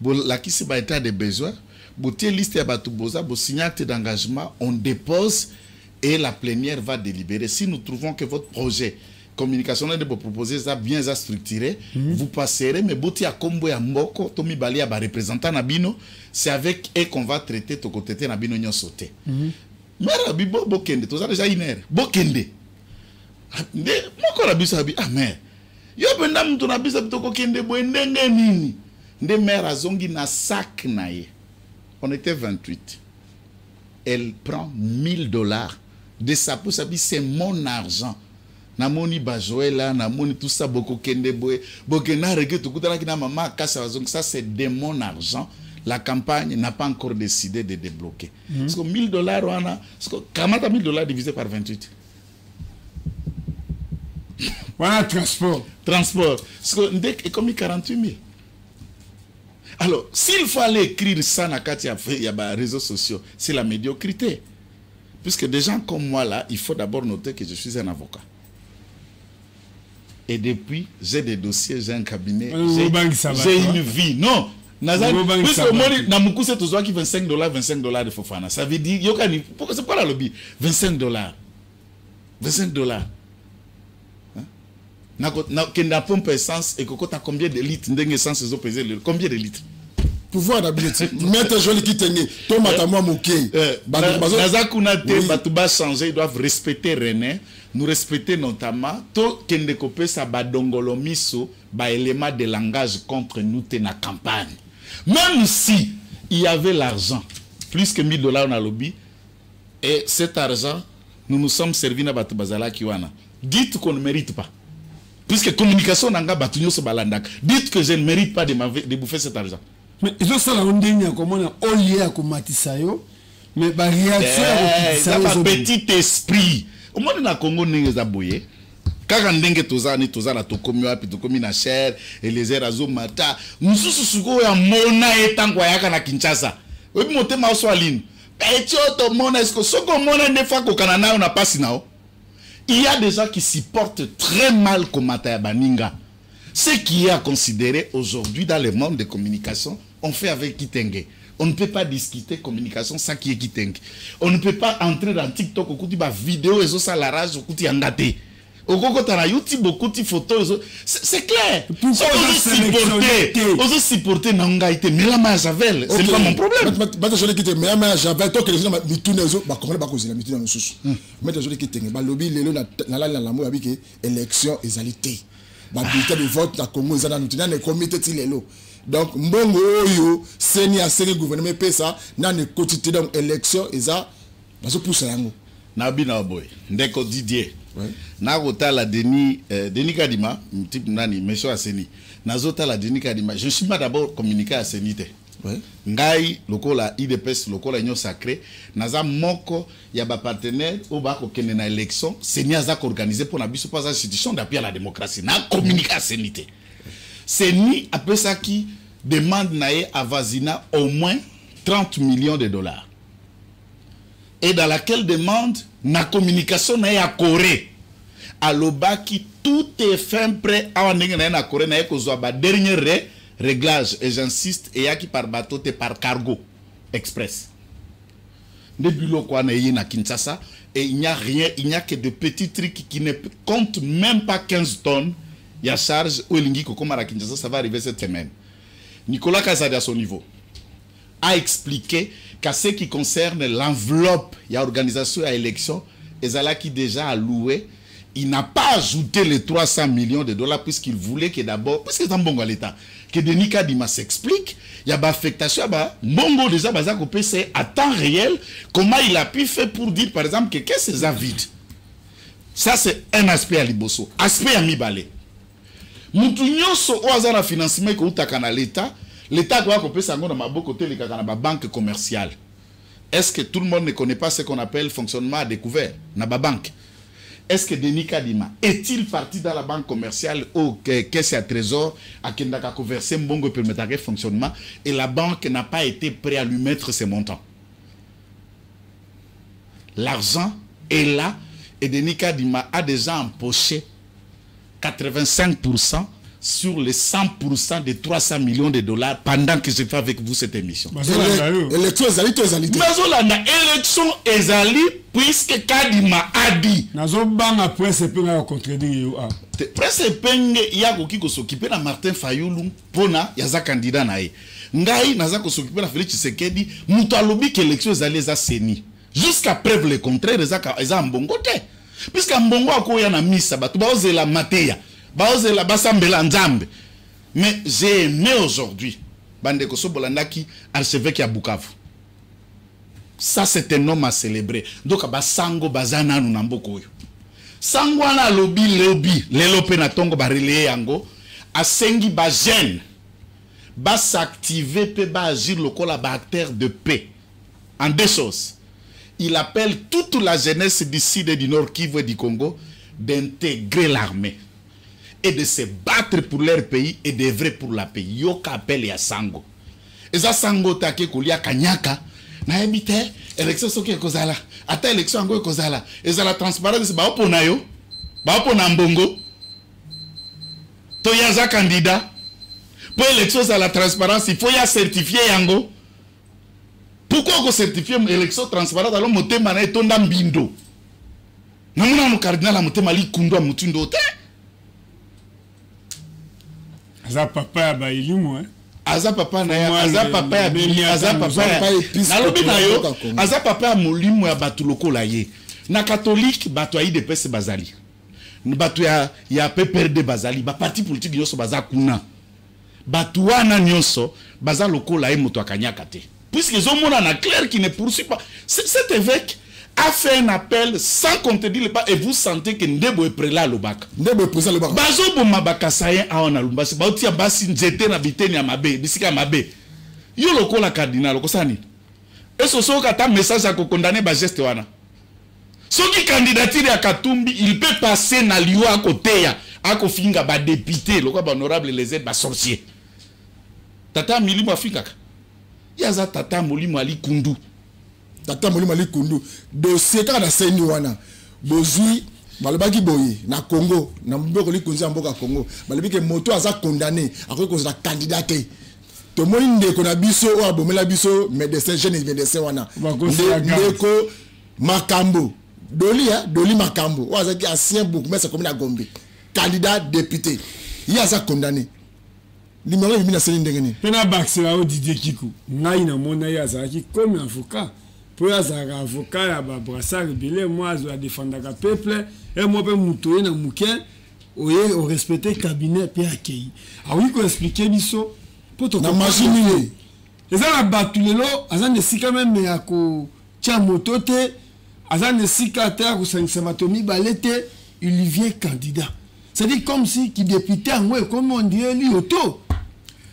la qui se bat état de besoin, boté liste ya batuboza, bo signate d'engagement, on dépose et la plénière va délibérer. Si nous trouvons que votre projet communication de vous proposer ça bien structuré, vous passerez, mais boti a kombo ya mboko, tomi bali ya ba représentant nabino, c'est avec eux qu'on va traiter to côté nabino nyon sauté. Mère bibo bokende, to ça déjà iner, bokende. Nde moko la biso abi, ah mère. Yo benda mtu na biso to kokende bo ndenge nini. Nde mère azongi na sac na ye. On était 28. Elle prend $1000 de sa pousse, c'est mon argent. Namoni bajoela, namoni tout ça, beaucoup kende boye, bokena rege tout kutana kina maman kasa wazong, ça c'est de mon argent. la campagne n'a pas encore décidé de débloquer. Parce que $1000, on a... Comment t'as $1000 divisé par 28? Voilà, transport. Transport. Parce que Ndek est comme 48 000. Alors, s'il faut aller écrire ça dans les réseaux sociaux, c'est la médiocrité. Puisque des gens comme moi là, il faut d'abord noter que je suis un avocat. Et depuis, j'ai des dossiers, j'ai un cabinet, j'ai une vie. Non, puisque dans mon coup, c'est toujours qui $25 de Fofana. Ça veut dire, c'est quoi la lobby? $25. $25. N'a pompe essence et coco t'as combien de litres? Combien de litres? Pouvoir d'habitude. Mettre joli qui tenait. Tomate moi moqué. Batuba changer, ils doivent respecter René. Nous respecter notamment tout kende kopé sa badongolo miso ba élément de langage contre nous na campagne. Même si il y avait l'argent, plus que $1000 on a lobby, et cet argent, nous nous sommes servis na batu bazala kiwana. Dites qu'on ne mérite pas. Puisque communication nanga batunyo so balandak. Dites que je ne mérite pas de bouffer cet argent. Mais ils ont ça la ondenya comment on a lié à komatisayo, mais ba réaction ça va petit esprit. Au moins na Congo n'engeza boye. Kaka ndenge tozani tozala tokomi wapi tokomi na cher Eliezer Azomata. Mususu suko ya mona etangwa yaka na Kinshasa. Obi motema oswalini. Etio to mona esko soko mona nefa ko kanana na pasi nao. Il y a des gens qui supportent très mal Komata Baninga. Ce qui est à considérer aujourd'hui dans le monde de communication, on fait avec Kitenge. On ne peut pas discuter communication sans qui est Kitenge. On ne peut pas entrer dans TikTok au côté de vidéo et ça la rage au côté d'Angate. Au côté de YouTube, au côté de photos. C'est clair. On se supporter Nangaïté. Mais la main Javel, c'est pas mon problème. Mais la Javel, tant que les gens me tournent les autres, comment pas causer la mitune dans le sous. Mais les gens qui t'aiment, lobby, les lots, la mot avec élection et alité. Le bulletin de vote dans Congo, ils ont un comité de l'élo. Donc, mbongo yo, seni a seni gouvernement pesa, na ne quotidien donc élection, ils ont, parce que pour ça yango. Nabi na boy, ndeko Didier. Na rota la Denis Kadima, type nani, monsieur Aseni. Na zota la Denis Kadima. Je suis pas d'abord communiqué à Senite. Ngai lokola IDPS lokola union sacrée naza moko ya ba partenaire au ba ko kende na élection Seni aza organisé pour na biso pas institution d'appui à la démocratie na communiqué à Senite. Seni après ça qui demande naé à Vazina au moins $30 millions. Et dans laquelle demande na communication naé à Corée. À l'Obaki tout est fait prêt à na Corée naé ko zo ba dernier réglage, et j'insiste, et qui par bateau et par cargo express. Depuis le quoi na Kinshasa, et il n'y a rien, il n'y a que de petits trucs qui ne comptent même pas 15 tonnes. Il y a charge ou lingi comme à Kinshasa, ça va arriver cette semaine. Nicolas Kazadi à son niveau a expliqué qu'à ce qui concerne l'enveloppe, il y a organisation à élection, et Zala qui déjà a loué. Il n'a pas ajouté les $300 millions puisqu'il voulait que d'abord, puisque c'est un bon à l'État, que Denis Kadima s'explique, il y a une affectation, Mongo déjà, c'est à temps réel, comment il a pu faire pour dire, par exemple, que qu'est-ce que c'est vide. Ça, c'est un aspect à Liboso. Aspect à Mibale. Moutounyo, au hasard de financement que l'État doit couper ça dans ma côté, les banque commerciale. Est-ce que tout le monde ne connaît pas ce qu'on appelle fonctionnement à découvert dans la banque? Est-ce que Denis Kadima est-il parti dans la banque commerciale ou caisse à trésor à Kendaka verser Mbongo permettre un fonctionnement et la banque n'a pas été prête à lui mettre ses montants? L'argent est là et Denis Kadima a déjà empoché 85% sur les 100% des $300 millions pendant que je fais avec vous cette émission. Élection élection ezali puisque Kadima a dit. Après c'est peu à contredire. Presse penge yako kiko s'occuper na Martin Fayulu pona yaza candidat nae. Ngai naza ko s'occuper na Félix Tshisekedi muto alobi que élection ezali za seni. Jusqu'à preuve le contraire eza mbongo te. Puisque mbongo akoya na misa batu ba ozela mateya. Mais j'ai aimé aujourd'hui Bandeko Sobolandaki, archevêque à Bukavu. Ça c'est un homme à célébrer. Donc Basango Bazana Namboko. Sangwana lobi, le lope na tongo ba relé yango, a sengi ba jeune. va s'activer, peut agir le collaborateur de paix. En deux choses. Il appelle toute la jeunesse du sud et du nord Kivu et du Congo d'intégrer l'armée et de se battre pour leur pays et d'œuvrer pour la paix. Yoka appelle ya sango. Et ça sango take kolia kanyaka. Na ebite élection soki kozala. Ata élection ngo kozala. Et ça la transparence ba opona yo. Ba opona mbongo. To yaza candidat. Pour élection ça la transparence, il faut ya certifier yango. Pourquoi on certifie l'élection transparente alors motema na etonda mbindo? Namuna no cardinal motema li kundo mutindo te. Aza papa ya ba ilimu Aza papa na ya aza papa ya bili aza papa ya na lobi na yo aza papa ya molimu ya batu lokola ye. Na catholique batu ayi de pese bazali. Batu ya PPRD bazali ba parti politique yoso baza kuna. Batu wana nyonso baza lokola ye moto akanyaka te. Puisqu'ils ont mon clair qui ne poursuit pas. Cet évêque a fait un appel sans contredire le pas et vous sentez que Ndebo est prélat le bac. Ndebo est prélat le bac. Bazo bomabaka sayen a on a lumbasi. Bautia basi nzete na biteni ya mabe, bisika mabe. Yo loko la cardinal loko sani. Et ce sont kata message à condamner ba geste wana. Soki candidature ya Katumbi, il peut passer na liwa à côté ya ako finga ba député, loko ba honorable les aides ba sorcier. Tata milimu afika. Yaza tata molimo ali kundu. Tata molimo ali kundu. Dossier ka na seni wana. Bozui balobaki boye na Congo, na mboko li kunza mboka Congo. Balobiki moto aza condamné, akoki kozala candidat te. To moni ndeko na biso o abomela biso médecin jeune médecin wana. Ndeko Makambo. Doli Makambo. O azaki ancien bourgmestre comme na Gombe. Candidat député. Il a ça condamné. Numéro il a seni ndengene. Pena baxela o Didier Kikou. Ngai na mona ya azaki comme avocat. Pour azaka avocat ya ba brassard belé moi azo défendre ka peuple et moi pe mutoye na muke oye o respecter cabinet pe akei. Ah oui ko expliquer biso pour to na machine. Eza na batulelo azane sika même ya ko tia moto te azane sika te ko sansamato balete il vient candidat. C'est-à-dire comme si qui député en ouais comme on dirait lui auto.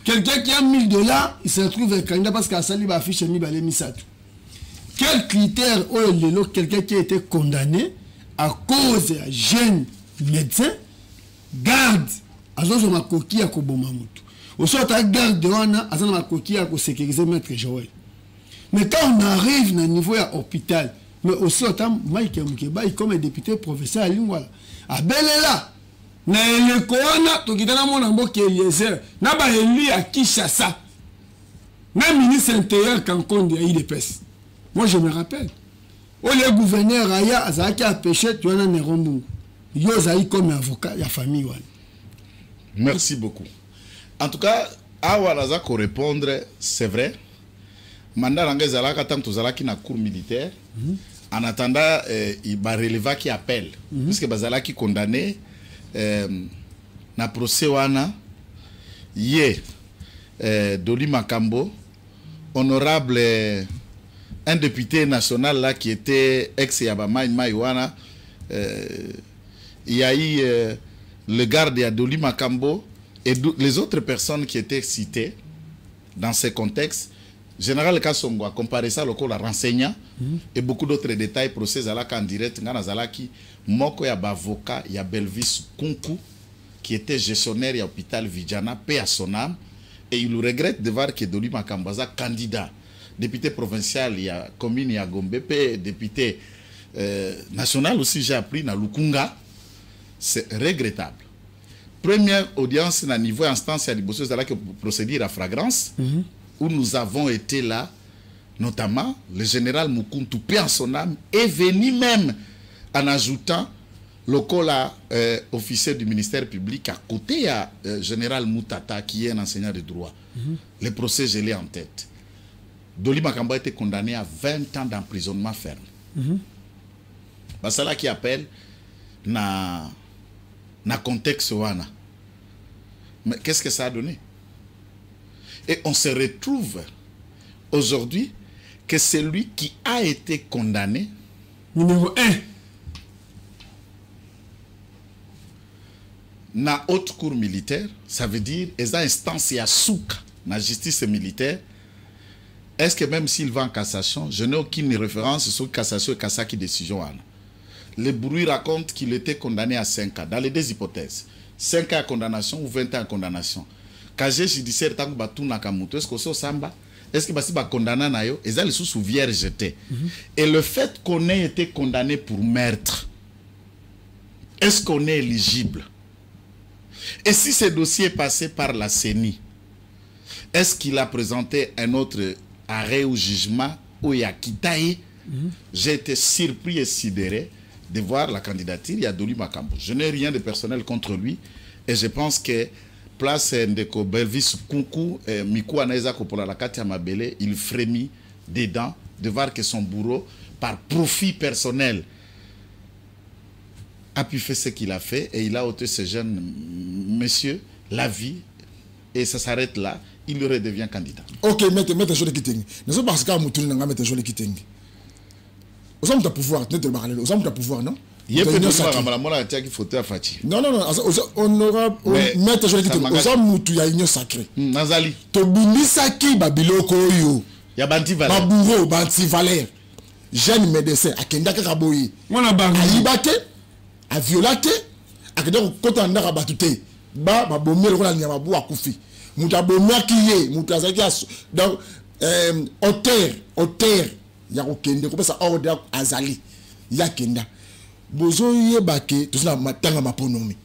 Quelqu'un qui a $1000, il se retrouve un candidat parce qu'à Sali va afficher Mibale Misatou. Quel critère ou quelqu'un qui a été condamné à cause d'un jeune médecin garde à son ma coquille à Kobomamutu. Au sort à garde de Wana à son ma coquille à sécuriser maître Joël. Mais quand on arrive à un niveau à l'hôpital, mais aussi autant Mike Mukeba comme un député professeur à Lingwala. À Belela. Na elekona tokitana mona mboke Eliezer na ba eli à Kinshasa na ministre intérieur Kankondi à IDPS. Moi je me rappelle o le gouverneur aya azaki a péché tu na Nerombu yo zai comme avocat ya famille wana. Merci beaucoup. En tout cas awa naza ko répondre c'est vrai mandat nanga zalaka tant tozalaki na cour militaire en attendant il va relever qui appelle puisque bazalaki condamné na procès wana ye Doli Makambo honorable un député national là qui était ex Yabama Wana il y a eu le garde à Doli Makambo et les autres personnes qui étaient citées dans ces contextes. Général Kassongo a comparé ça au la renseignant et beaucoup d'autres détails procès Zalaka en direct ngana Zalaki moko ya bavoka ya Belvis Kunku qui était gestionnaire à l'hôpital Vijana paix à son âme et il regrette de voir que Doli Makambaza candidat député provincial il y a commune ya Gombe député national aussi j'ai appris na Lukunga. C'est regrettable. Première audience na niveau instance ya liboso Zalaki procédure à flagrance où nous avons été là, notamment le général Mukuntu, paix en son âme, est venu même en ajoutant le officier du ministère public à côté à général Moutata, qui est un enseignant de droit. Le procès, je l'ai en tête. Doli Makambo a été condamné à 20 ans d'emprisonnement ferme. C'est là qui appelle na contexte wana. Mais qu'est-ce que ça a donné? Et on se retrouve aujourd'hui que celui qui a été condamné numéro 1 na haute cour militaire, ça veut dire esa instance ya souka la justice militaire, est-ce que même s'il va en cassation, je n'ai aucune référence sur cassation et cassaki décision. Le bruit raconte qu'il était condamné à 5 ans, dans les deux hypothèses. 5 ans à condamnation ou 20 ans à condamnation. Casier judiciaire, tant que Batou Nakamuto, est-ce que c'est au Samba? Est-ce que c'est condamné à Nayo? Ils ont les sous vierge. Et le fait qu'on ait été condamné pour meurtre, est-ce qu'on est éligible? Et si ce dossier est passé par la CENI, est-ce qu'il a présenté un autre arrêt ou jugement où il y a Kitaï? J'ai été surpris et sidéré de voir la candidature. Il y a Doli Makambo. Je n'ai rien de personnel contre lui. Et je pense que place Ndeko Belvis Kunku, Miku Anaïza Kopola la Katia Mabele, il frémit dedans de voir que son bourreau, par profit personnel, a pu faire ce qu'il a fait et il a ôté ce jeune monsieur la vie et ça s'arrête là. Il redevient candidat. Ok, mettez joli kiteng. Ne sont pas parce que Moutouni n'a pas mettez joli kiteng. Aux hommes de pouvoir, ne te parlez. Aux hommes de pouvoir, non? Il y a peut-être un photo à Fati. Non, on aura mettre joli kiteng. Aux hommes Moutou, il y a une sacrée. Nazali. Tobini Saki, Babiloko yo. Il y a Banti Valère. Babouro, Banti Valère. Jeune médecin, à Kendaka Kaboyi. On a barré. À Ibate, à Violate, à Kendaka Kotanda Rabatute. Babomé, le rôle de Nyamabou à Koufi. Moutabomé qui est, Moutazaki donc, auteur, ya okende, comme ça, ordre Azali, ya kenda. Bozo yé baké, tout ça, matanga maponomi.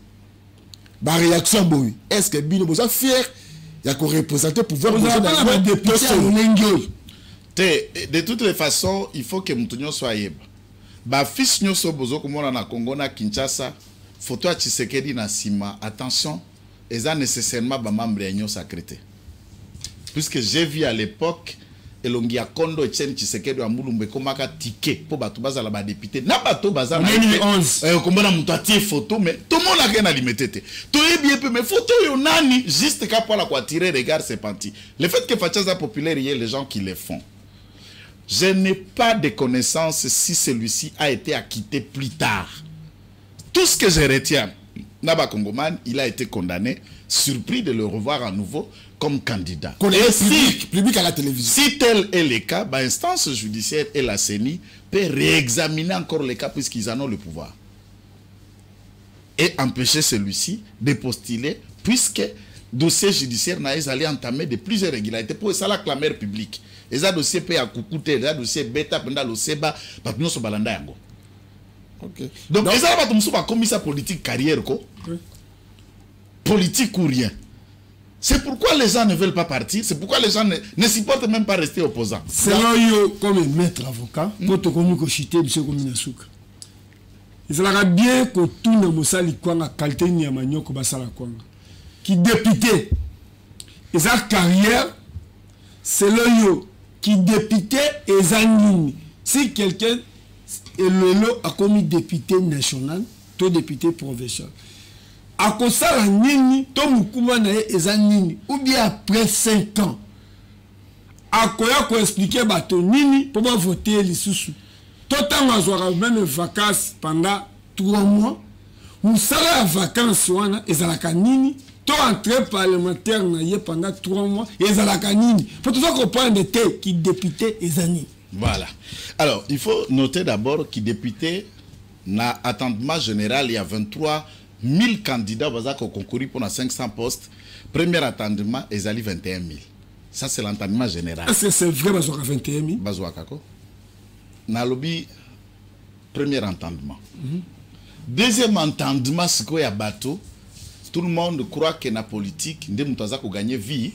Ba réaction boy, est-ce que Bino Boza fier, ya ko représenter pouvoir de toutes les façons, il faut que Moutounio soit yeba. Ba fils nyoso bozo komona na Congo na Kinshasa, photo à Tshisekedi na Sima, attention. Et ça nécessairement ba membre de sacrété. Puisque j'ai vu à l'époque Elongia Kondo et Chen Tshisekedi wa Mulumbe komaka ticket pour batu baza la ba député na bato baza na 2011 comment na mutu atie photo mais tout le monde a rien à limiter to bien peu mais photo yo nani juste ka pour la quoi tirer regard c'est parti. Le fait que Fachaza populaire il y a les gens qui les font. Je n'ai pas de connaissance si celui-ci a été acquitté plus tard. Tout ce que je retiens Naba Kongoman, il a été condamné, surpris de le revoir à nouveau comme candidat. Et public à la télévision. Si tel est le cas, l'instance judiciaire et la CENI peuvent réexaminer encore le cas puisqu'ils en ont le pouvoir. Et empêcher celui-ci de postuler puisque le dossier judiciaire n'a pas allé entamer de plusieurs régularités pour ça la clameur publique. Et ça dossier peut à Koukoute, ça dossier bêta pendant le Seba, parce que nous sommes balanda yango. Okay. Donc, ça va comme ça politique carrière quoi. Oui. Politique ou rien. C'est pourquoi les gens ne veulent pas partir. C'est pourquoi les gens ne supportent même pas rester opposants. C'est là où, comme maître avocat, pour te connaître que chité, monsieur Kominasuka. Il sera bien que tout le monde soit la qualité de Niamanyo que Basala Kwanga. Qui député. Et sa carrière, c'est là où qui député et Zanini. Si quelqu'un et Lolo a commis député national, tout député provincial. À cause de ça, Nini, tout Moukouma na Nini, ou bien après 5 ans. À quoi qu'on expliquer bateau Nini pour voter les sous. Tout le temps, même vacances pendant 3 mois. Nous sommes en vacances, et ça Nini. Tout entrée parlementaire pendant 3 mois, et ça Nini. Pour tout ça qu'on prend de thé qui député et Nini. Voilà. Alors, il faut noter d'abord qu'il député n'a attendement général, il y a 23 000 candidats qui ont concouru pour 500 postes. Premier attendement, ils allaient 21 000. Ça, c'est l'entendement général. Est-ce que c'est vrai, Bazouaka 21 000? Bazouaka, quoi? Dans le lobby, premier entendement. Deuxième entendement, c'est qu'il y a bateau. Tout le monde croit que la politique, nous avons gagné vie,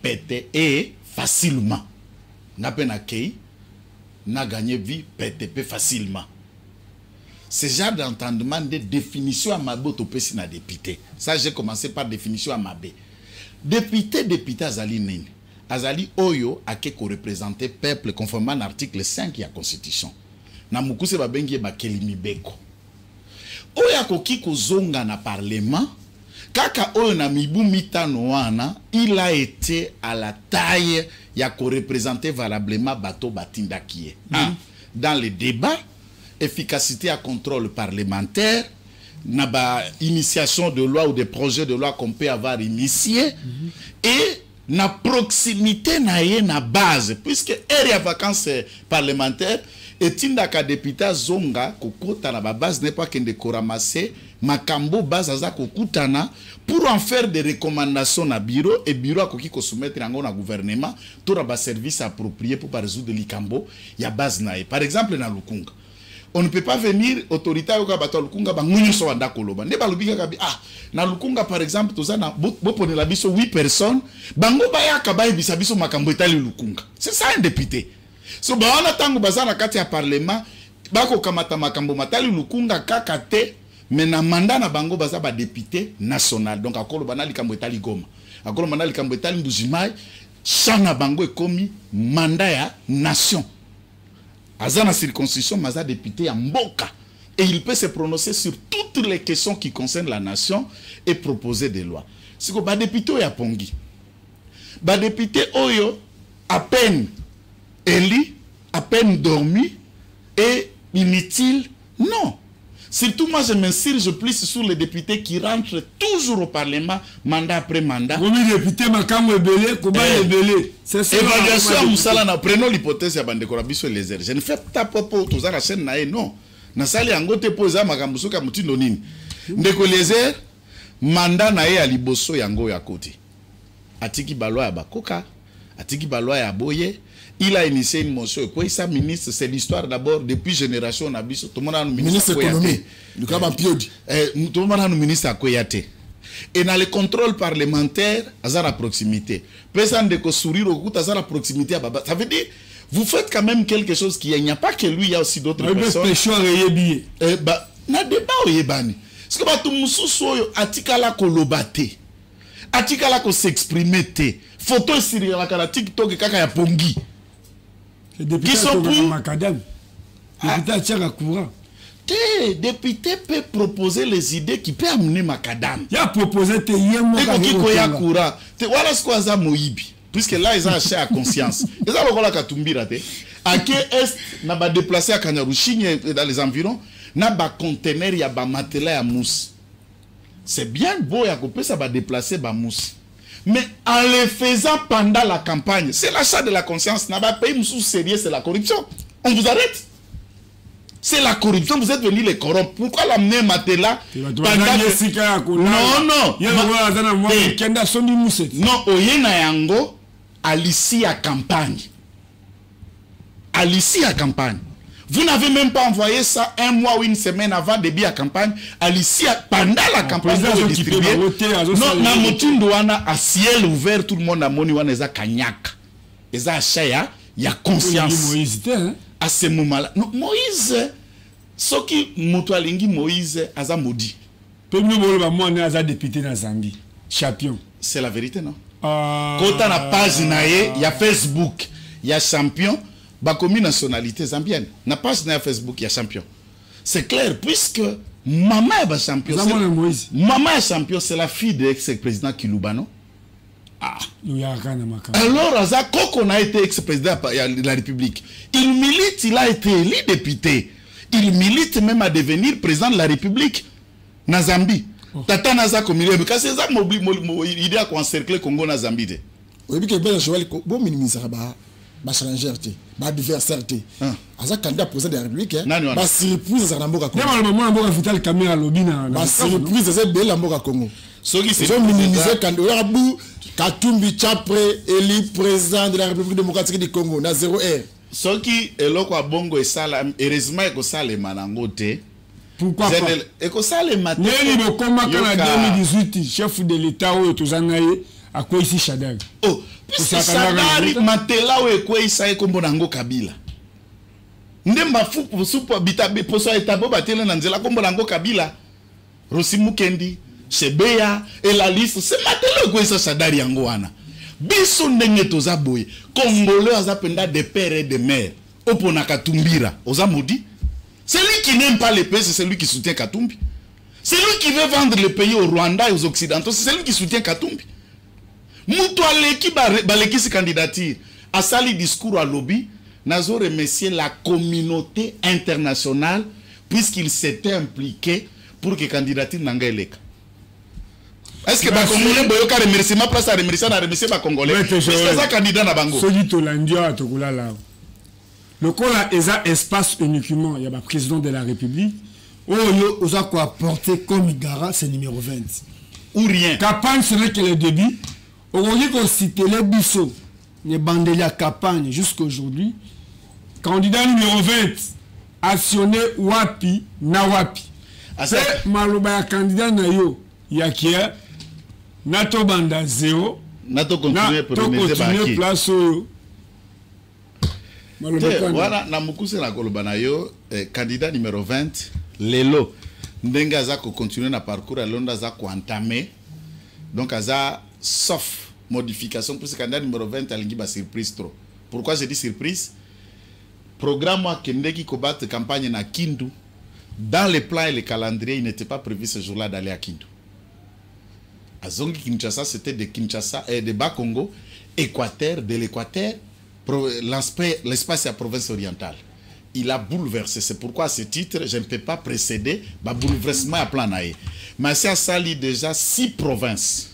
pété et facilement. N'a pas n'a gagné vie PTP facilement. Ce genre d'entendement de définition à Mabé autopécie n'a député. Ça, j'ai commencé par définition à Mabé. Député Azali Nini. Azali Oyo a qu'à représenter peuple conformément à l'article 5 de la Constitution. Na mukuse babengi bakelimi beko. Oya koki kozonga na parlement. Kaka oyo na mibu mitano wana, il a été à la taille ya ko représenter valablement bateau batinda qui est. Dans les débats, efficacité à contrôle parlementaire, naba initiation de loi ou des projets de loi qu'on peut avoir initié, et na proximité na ye na base puisque ere ya vacances parlementaires etindaka député zonga kokota na ba base n'est pas kende koramase makambo base aza kokutana pour en faire des recommandations na bureau et bureau akoki ko soumettre yango na gouvernement to ba service approprié pour résoudre likambo ya base na ye. Par exemple na Lukunga on ne peut pas venir autorité yoka bato Lukunga bangunyo so wanda koloba ne balobika kabi na Lukunga par exemple toza na bopone la biso 8 personnes bango bayaka bayebisa biso makambo etali Lukunga. C'est ça un député. So baona tango bazana kati ya parlement bako kamata makambo matali Lukunga kaka te mais na mandat na bango baza ba député national. Donc akolo banali likambo etali Goma, akolo banali likambo etali Mbujimai, chana bango ekomi mandat ya nation. Azana circonscription maza député ya mboka et il peut se prononcer sur toutes les questions qui concernent la nation et proposer des lois. Siko ba député ya pongi, ba député oyo à peine élu, à peine dormi et inutile. Non. Surtout moi je m'insurge plus sur les députés qui rentrent toujours au Parlement mandat après mandat. Combien de députés makamo ebele, combien ebele. Évaluation musala na prenons l'hypothèse ya bande korabiso les airs. Je ne fais pas popo tous la chaîne na non. Na sali angote poza makambo soka mutindo nini. Ndeko les airs mandat na ye ya liboso yango ya côté. Atiki balwa ya bakoka, atiki balwa ya boye. Il a initié une motion. Quoi, ça, ministre, c'est l'histoire d'abord depuis génération. On a vu tout le monde a un ministre économie. Tout le monde a un ministre à Koyate. Et dans le contrôle parlementaire, à la proximité. Personne de sourire au goût, à la proximité. Ça veut dire, vous faites quand même quelque chose qui il n'y a pas que lui, il y a aussi d'autres personnes. Na débat au yebani. Parce que tout mususo atikala kolobate. Atikala ko s'exprimer te. Photo sur la TikTok et kaka ya pongi. Qui sont pour macadam. Député député peut proposer les idées qui peut amener macadam. Il a proposé te yemo courant. Voilà ce qu'on a moibi. Puisque là ils ont acheté à conscience. Ils ont la katumbira te. À qui est n'a pas déplacé à Kanyarushini dans les environs n'a pas conteneur ya ba matelas ya mousse. C'est bien beau ya couper ça va déplacer ba mousse. Mais en le faisant pendant la campagne, c'est l'achat de la conscience. N'a pas payé sous sérieux, c'est la corruption. On vous arrête. C'est la corruption. Vous êtes venus les corrompre. Pourquoi l'amener Matela pendant non, oyena yango alici à campagne. Alici à campagne. Vous n'avez même pas envoyé ça un mois ou une semaine avant début à campagne. Alicia, pendant la campagne, non, na motindouana à ciel ouvert, tout le monde a moni wana eza kanyak. Eza chaya, ya conscience. À ce moment-là, non, Moïse, ce qui motoalingi Moïse aza maudit. Député na Zambie, champion. C'est la vérité, non? Quand on a page naie, il y a Facebook, il y a champion. Bakomi nationalité zambienne. Na page na Facebook, il y a champion. C'est clair, puisque maman est champion. Maman est champion, c'est la fille de l'ex-président Kilubano. Alors, Aza Koko a été ex-président de la République. Il milite, il a été élu député. Il milite même à devenir président de la République. Na Zambie. Tata Naza Komile, mais quand c'est ça, il a encerclé Congo na Zambie. Oui, mais bien, je vais bon minimiser ba challenger te ba adversaire te aza candidat président de la République ba surprise za mboka Congo même le moment mboka vital caméra lobina ba surprise za bela mboka Congo soki c'est minimiser candidat bu Katumbi Chapre élu président de la République démocratique du Congo na 0 R soki eloko bongo esala heureusement eko sale manango te. Pourquoi pas eko sale matin neli le combat en 2018 chef de l'état o tozanaye à quoi ici Chadari. Oh, puisque Chadari Matela ou quoi isa e kombo nango Kabila. Ndemba fu supo bitabe poso etabo batela nanzela kombo nango Kabila. Rosimu Kendi, Shebeya et la liste c'est Matela quoi isa Chadari yango wana. Biso ndenge toza boye. Congolais azapenda de père et de mère. Opona Katumbira, oza maudit. C'est lui qui n'aime pas les pays, c'est celui qui soutient Katumbi. C'est lui qui veut vendre le pays au Rwanda et aux Occidentaux, c'est celui qui soutient Katumbi. Moutouale qui baleki sa candidature a sali discours à lobby, nazo remercier la communauté internationale puisqu'il s'était impliqué pour que candidature n'anga eleka. Est-ce que les Congolais boyoka remerciement place à remercier na remercier ba Congolais? C'est ça candidat na bango. Soki tolandia tokola là. Le cola eza espace uniquement, il y a le président de la République. Oyo oza quoi apporter comme Igara, c'est numéro 20. Ou rien. Campagne serait que le début. Aujourd'hui qu'on cite les Bissot, les Bandelia campagne jusqu'à aujourd'hui. Candidat numéro 20, actionné wapi na wapi. C'est maloba candidat na yo yakia nato banda 0 nato continuer place oyo. Voilà na mukuse na koloba na yo candidat numéro 20 lelo ndenga za ko continuer na parcours à Londres za ko entamer donc aza sauf modification pour ce candidat numéro 20 alingi ba surprise trop. Pourquoi je dis surprise? Programme qui ndeki ko battre campagne na Kindu, dans les plans et les calendriers, il n'était pas prévu ce jour-là d'aller à Kindu. À Zongi Kinshasa, c'était de Kinshasa et de Bas-Congo, Équateur, de l'Équateur, l'espace à province orientale. Il a bouleversé. C'est pourquoi à ce titre, je ne peux pas précéder le bouleversement à plan naïe. Mais c'est à Sali déjà 6 provinces.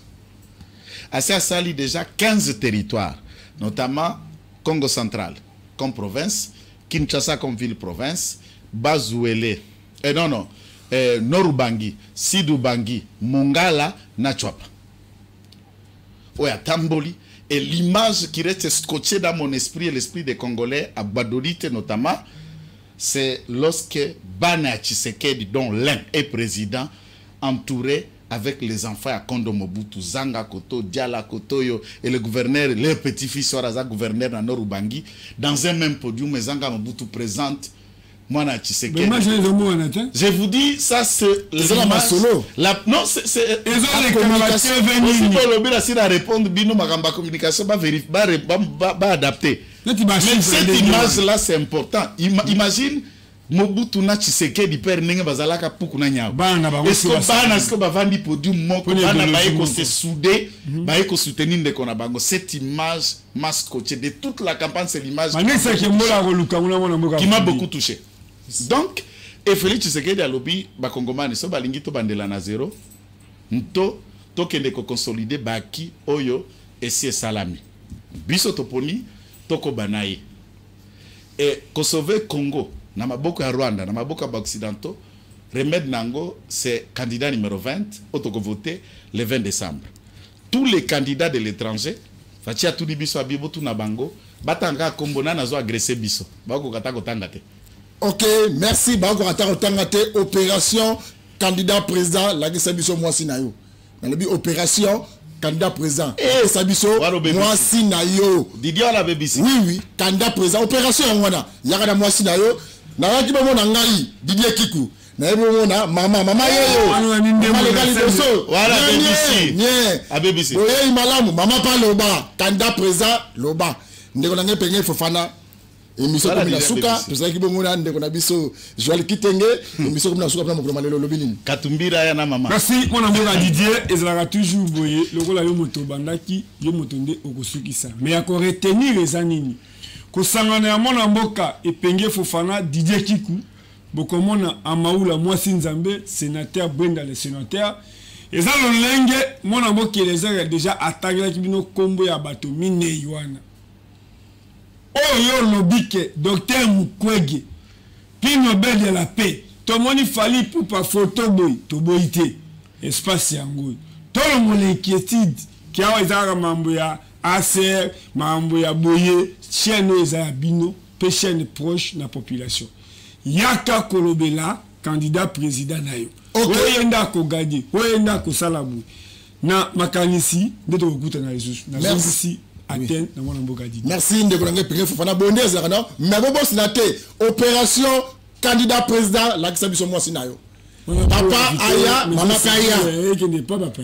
C'est à Sali déjà 15 territoires, notamment Congo central comme province, Kinshasa comme ville-province, Bazouele, Norubangi, Sidoubangi, Mongala, Nachwapa. Oya Tamboli. Et l'image qui reste scotchée dans mon esprit et l'esprit des Congolais, à Badolite notamment, c'est lorsque Bana Tshisekedi, dont l'un est président, entouré avec les enfants à Kondo Mobutu, Zanga Koto, Diala Kotoyo, et le gouverneur, leur petit-fils Soraza, gouverneur dans Norubangi, dans un même podium, Zanga Mobutu présente Mwana Tshisekedi. Je vous dis, ça c'est l'image. Non, c'est la communication. La répondre, bino magamba communication, va adapter. Mais cette image-là, c'est important. Imagine Mobutu na Tshisekedi père ninge bazalaka puku na nyao. Est-ce que bana est-ce que bavandi podium moko bana baeko se souder, baeko soutenir ndeko na bango. Cette image mascochée de toute la campagne, c'est l'image qui m'a beaucoup touché. Donc, et Félix Tshisekedi alobi bakongomani so balingi to bandela na 0 nto to kende ko consolider baki oyo esi salami. Biso toponi toko banaye. Et ko sauver Congo na maboko ya Rwanda, na maboko ya occidentaux, remède nango c'est candidat numéro 20 otoko voter le 20 décembre. Tous les candidats de l'étranger, fatia tout biso abibo tout na bango, batanga kombona nazo agresser biso. Bako kata kotanga te. Ok, merci. Bako kata kotanga te opération candidat président la Sabiso Mwasi Nayo. Dans le but opération candidat président. Et Sabiso Mwasi Nayo. Didier la BBC. Oui, candidat président opération ngwana. Yakada Mwasi Nayo. Na yaki ba mona ngai Didier Kiku. Na yebo mona mama yoyo. Mama legali doso. Voilà BBC. A BBC. Oye imalamu mama pa loba candidat président loba. Ndeko na ngepenge Fofana. Émission comme la souka, tout ça qui bon mona ndeko na biso Joël Kitenge, émission comme la souka pour mo malelo lobini. Katumbira ya na mama. Merci mon ami Didier, et ça toujours boyer le rôle yo moto bandaki yo motonde okosukisa. Mais à retenir les anini. Ko sangana ya mona mboka epenge Fofana Didier Kiku, bokomona Amaoula Mwasi Nzambe, sénateur Brenda le sénateur. Et ça le lenge mona mboka les a déjà attaqué bino kombo ya bato mine yoana. Oyo lobike docteur Mukwege prix Nobel de la paix tomoni fali pour pas photo boy to boité espace yango to le mon inquiétude qui a ezara mambo ya ACR mambo ya boye chaîne eza bino pe chaîne proche na population yaka kolobela candidat président nayo oyenda ko gagner oyenda ko salabu na makanisi ndeto kokuta na Jesus na merci. Merci de Golangé Péré Fofana Bondé Zerana. Mais bon, c'est opération candidat président la Sabiso Mwasi Nayo. Papa Aya, maman Kaya.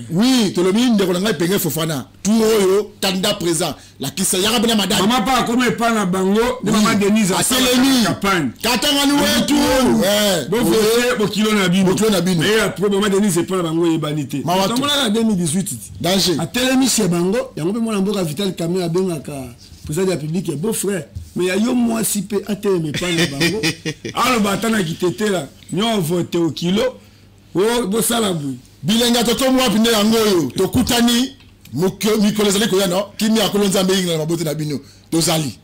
Oui, tout le monde de Golangé Péré Fofana. Tout le candidat président la Kissa Yara Bena Madame. Maman pas comme pas na bango, de maman Denise à Télémi. Katanga nous tout. Bon kilo na bino. Mais après maman Denise c'est pas na bango et banité. Maman en 2018. Danger. À Télémi chez bango, y a un peu mon amboka Vital Kamé a bengaka président de la République beau frère. Mais il y a yo moi si peu à Télémi pas na bango. Alors batana qui était là, nous on voté au kilo. Oh, bo salabu. bilenga tokomi wapi nde yango oyo tokutani mikolo ezali koya no kimi akolo nzambe yinga na mabote na bino tozali